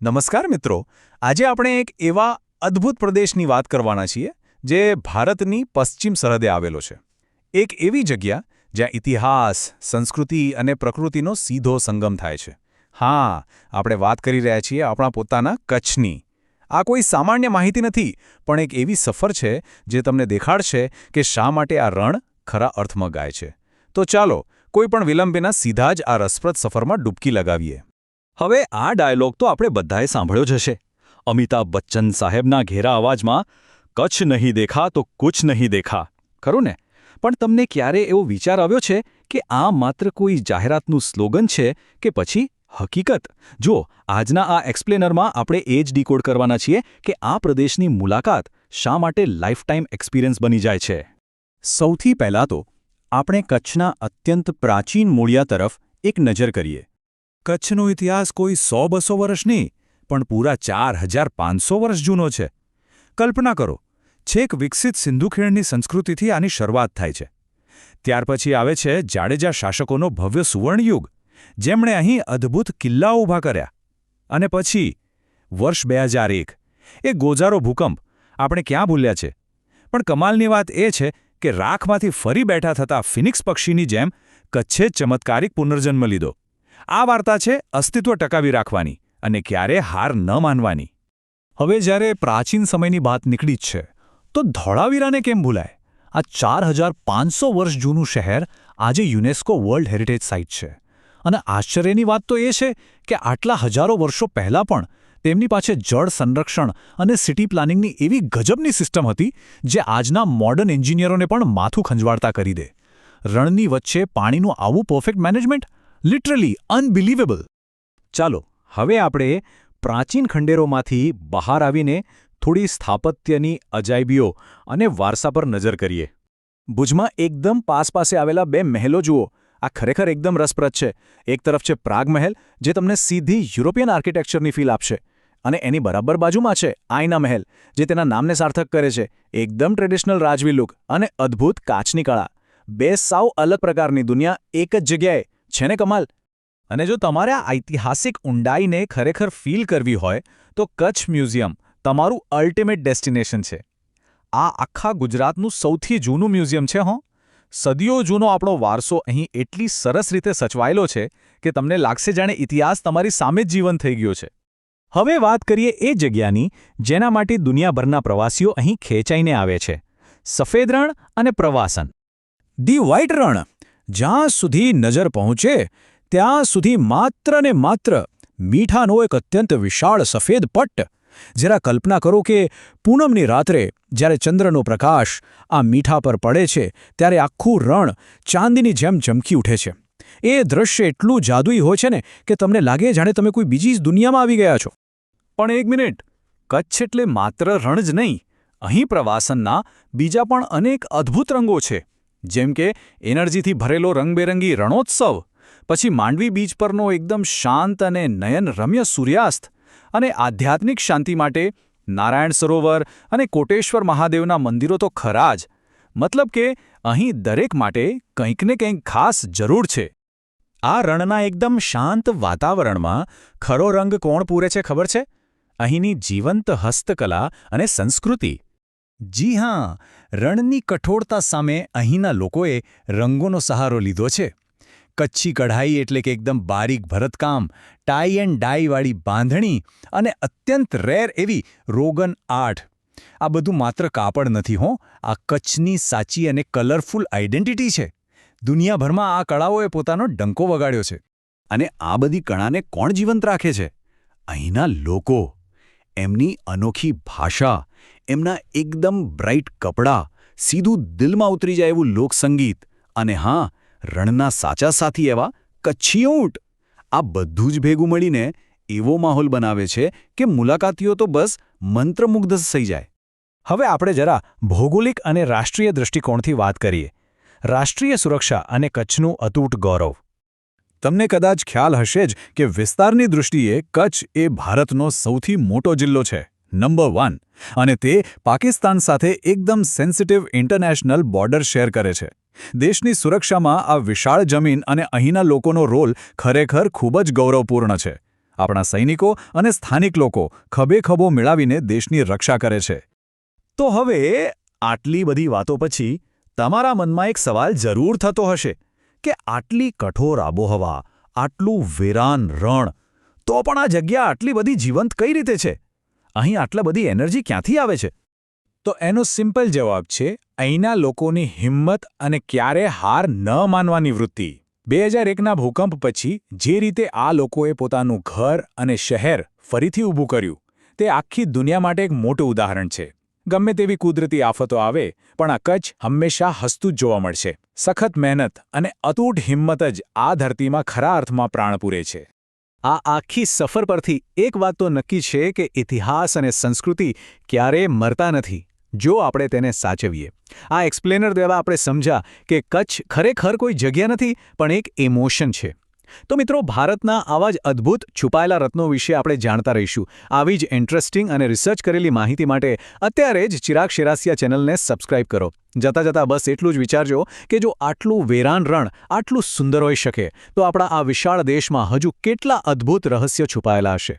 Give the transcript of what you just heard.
નમસ્કાર મિત્રો, આજે આપણે એક એવા અદ્ભુત પ્રદેશની વાત કરવાના છીએ જે ભારતની પશ્ચિમ સરહદે આવેલો છે. એક એવી જગ્યા જ્યાં ઇતિહાસ, સંસ્કૃતિ અને પ્રકૃતિનો સીધો સંગમ થાય છે. હા, આપણે વાત કરી રહ્યા છીએ આપણા પોતાના કચ્છની. આ કોઈ સામાન્ય માહિતી નથી, પણ એક એવી સફર છે જે તમને દેખાડશે કે શા માટે આ રણ ખરા અર્થમાં ગાય છે. તો ચાલો, કોઈ પણ વિલંબ વિના સીધા જ આ રસપ્રદ સફરમાં ડૂબકી લગાવીએ. હવે આ ડાયલોગ તો આપણે બધાએ સાંભળ્યો જ હશે. અમિતાભ બચ્ચન સાહેબના ઘેરા અવાજમાં, કચ્છ નહીં દેખા તો કુછ નહીં દેખા, ખરું ને? પણ તમને ક્યારે એવો વિચાર આવ્યો છે કે આ માત્ર કોઈ જાહેરાતનું સ્લોગન છે કે પછી હકીકત? જો આજના આ એક્સપ્લેનરમાં આપણે એ જ ડીકોડ કરવાના છીએ કે આ પ્રદેશની મુલાકાત શા માટે લાઇફટાઇમ એક્સપિરિયન્સ બની જાય છે. સૌથી પહેલાં તો આપણે કચ્છના અત્યંત પ્રાચીન મૂળિયા તરફ એક નજર કરીએ. કચ્છનો ઇતિહાસ કોઈ 100-200 વર્ષ નહીં, પણ પૂરા 4500 વર્ષ જૂનો છે. કલ્પના કરો, છેક વિકસિત સિંધુ ખીણની સંસ્કૃતિથી આની શરૂઆત થાય છે. ત્યાર પછી આવે છે જાડેજા શાસકોનો ભવ્ય સુવર્ણયુગ, જેમણે અહીં અદ્ભુત કિલ્લાઓ ઊભા કર્યા. અને પછી વર્ષ 2001, એ ગોઝારો ભૂકંપ આપણે ક્યાં ભૂલ્યા છે? પણ કમાલની વાત એ છે કે રાખમાંથી ફરી બેઠા થતા ફિનિક્સ પક્ષીની જેમ કચ્છે ચમત્કારિક પુનર્જન્મ લીધો. આ વાર્તા છે અસ્તિત્વ ટકાવી રાખવાની અને ક્યારે હાર ન માનવાની. હવે જ્યારે પ્રાચીન સમયની વાત નીકળી જ છે, તો ધોળાવીરાને કેમ ભૂલાય? આ 4500 વર્ષ જૂનું શહેર આજે યુનેસ્કો વર્લ્ડ હેરિટેજ સાઇટ છે. અને આશ્ચર્યની વાત તો એ છે કે આટલા હજારો વર્ષો પહેલાં પણ તેમની પાસે જળ સંરક્ષણ અને સિટી પ્લાનિંગની એવી ગજબની સિસ્ટમ હતી જે આજના મોડર્ન એન્જિનિયરોને પણ માથું ખંજવાળતા કરી દે. રણની વચ્ચે પાણીનું આવું પરફેક્ટ મેનેજમેન્ટ, લિટરલી અનબિલીવેબલ. ચાલો હવે આપણે પ્રાચીન ખંડેરોમાંથી બહાર આવીને થોડી સ્થાપત્યની અજાયબીઓ અને વારસા પર નજર કરીએ. ભુજમાં એકદમ પાસે આવેલા બે મહેલો જુઓ. આ ખરેખર એકદમ રસપ્રદ છે. એક તરફ છે પ્રાગ મહેલ, જે તમને સીધી યુરોપિયન આર્કિટેક્ચરની ફીલ આપશે, અને એની બરાબર બાજુમાં છે આઈના મહેલ, જે તેના નામને સાર્થક કરે છે. એકદમ ટ્રેડિશનલ રાજવી લુક અને અદ્ભુત કાચની કળા. બે સાવ અલગ પ્રકારની દુનિયા એક જ જગ્યાએ છે ને કમાલ. અને જો તમારે આ ઐતિહાસિક ઊંડાઈને ખરેખર ફીલ કરવી હોય તો કચ્છ મ્યુઝિયમ તમારું અલ્ટિમેટ ડેસ્ટિનેશન છે. આ આખા ગુજરાતનું સૌથી જૂનું મ્યુઝિયમ છે. સદીઓ જૂનો આપણો વારસો અહીં એટલી સરસ રીતે સચવાયેલો છે કે તમને લાગશે જાણે ઇતિહાસ તમારી સામે જ જીવંત થઈ ગયો છે. હવે વાત કરીએ એ જગ્યાની જેના માટે દુનિયાભરના પ્રવાસીઓ અહીં ખેંચાઈને આવે છે. સફેદ રણ અને પ્રવાસન. ધી વ્હાઇટ રણ. જ્યાં સુધી નજર પહોંચે ત્યાં સુધી માત્ર ને માત્ર મીઠાનો એક અત્યંત વિશાળ સફેદ પટ્ટ. જરા કલ્પના કરો કે પૂનમની રાત્રે જ્યારે ચંદ્રનો પ્રકાશ આ મીઠા પર પડે છે ત્યારે આખું રણ ચાંદીની જેમ ચમકી ઉઠે છે. એ દૃશ્ય એટલું જાદુઈ હોય છે ને કે તમને લાગે જાણે તમે કોઈ બીજી જ દુનિયામાં આવી ગયા છો. પણ એક મિનિટ, કચ્છ એટલે માત્ર રણ જ નહીં. અહીં પ્રવાસનના બીજા પણ અનેક અદ્ભુત રંગો છે. જેમ કે એનર્જીથી ભરેલો રંગબેરંગી રણોત્સવ, પછી માંડવી બીચ પરનો એકદમ શાંત અને નયનરમ્ય સૂર્યાસ્ત, અને આધ્યાત્મિક શાંતિ માટે નારાયણ સરોવર અને કોટેશ્વર મહાદેવના મંદિરો તો ખરા જ. મતલબ કે અહીં દરેક માટે કંઈક ને કંઈક ખાસ જરૂર છે. આ રણના એકદમ શાંત વાતાવરણમાં ખરો રંગ કોણ પૂરે છે ખબર છે? અહીંની જીવંત હસ્તકલા અને સંસ્કૃતિ. જી હા, રણની કઠોરતા સામે અહીંના લોકોએ રંગોનો સહારો લીધો છે. કચ્છી કઢાઈ એટલે કે એકદમ બારીક ભરતકામ, ટાઈ એન્ડ ડાઈવાળી બાંધણી અને અત્યંત રેર એવી રોગન આર્ટ. આ બધું માત્ર કાપડ નથી આ કચ્છની સાચી અને કલરફુલ આઇડેન્ટિટી છે. દુનિયાભરમાં આ કળાઓએ પોતાનો ડંકો વગાડ્યો છે. અને આ બધી કળાને કોણ જીવંત રાખે છે? અહીંના લોકો. એમની અનોખી ભાષા, એમના એકદમ બ્રાઇટ કપડાં, સીધું દિલમાં ઉતરી જાય એવું લોકસંગીત, અને હા, રણના સાચા સાથી એવા કચ્છી ઊંટ. આ બધું જ ભેગું મળીને એવો માહોલ બનાવે છે કે મુલાકાતીઓ તો બસ મંત્રમુગ્ધ થઈ જાય. હવે આપણે જરા ભૌગોલિક અને રાષ્ટ્રીય દૃષ્ટિકોણથી વાત કરીએ. રાષ્ટ્રીય સુરક્ષા અને કચ્છનું અતૂટ ગૌરવ. તમને કદાચ ખ્યાલ હશે જ કે વિસ્તારની દૃષ્ટિએ કચ્છ એ ભારતનો સૌથી મોટો જિલ્લો છે, નંબર 1, અને તે પાકિસ્તાન સાથે એકદમ સેન્સિટિવ ઇન્ટરનેશનલ બોર્ડર શેર કરે છે. દેશની સુરક્ષામાં આ વિશાળ જમીન અને અહીંના લોકોનો રોલ ખરેખર ખૂબ જ ગૌરવપૂર્ણ છે. આપણા સૈનિકો અને સ્થાનિક લોકો ખભે ખભો મિલાવીને દેશની રક્ષા કરે છે. તો હવે આટલી બધી વાતો પછી તમારા મનમાં એક સવાલ જરૂર થતો હશે કે આટલી કઠોર આબોહવા, આટલું વેરાન રણ, તો પણ આ જગ્યા આટલી બધી જીવંત કઈ રીતે છે? અહીં આટલા બધી એનર્જી ક્યાંથી આવે છે? તો એનો સિમ્પલ જવાબ છે અહીંના લોકોની હિંમત અને ક્યારે હાર ન માનવાની વૃત્તિ. 2001ના ભૂકંપ પછી જે રીતે આ લોકોએ પોતાનું ઘર અને શહેર ફરીથી ઊભું કર્યું, તે આખી દુનિયા માટે એક મોટું ઉદાહરણ છે. ગમે તેવી કુદરતી આફતો આવે પણ આ કચ્છ હંમેશા હસતું જ જોવા મળશે. સખત મહેનત અને અતૂટ હિંમત જ આ ધરતીમાં ખરા અર્થમાં પ્રાણ પૂરે છે. આ આખી સફર પરથી એક વાત તો નક્કી છે કે ઇતિહાસ અને સંસ્કૃતિ ક્યારેય મરતા નથી, જો આપણે તેને સાચવીએ. આ એક્સપ્લેનર દ્વારા આપણે સમજ્યા કે કચ્છ ખરેખર કોઈ જગ્યા નથી, પણ એક ઇમોશન છે. તો મિત્રો, ભારતના આવા જ અદ્ભુત છુપાયેલા રત્નો વિશે આપણે જાણતા રહીશું. આવી જ ઇન્ટરેસ્ટિંગ અને રિસર્ચ કરેલી માહિતી માટે અત્યારે જ ચિરાગ શેરાસિયા ચેનલને સબસ્ક્રાઇબ કરો. જતાં જતાં બસ એટલું જ વિચારજો કે જો આટલું વેરાન રણ આટલું સુંદર હોઈ શકે, તો આપણા આ વિશાળ દેશમાં હજુ કેટલા અદ્ભુત રહસ્યો છુપાયેલા હશે.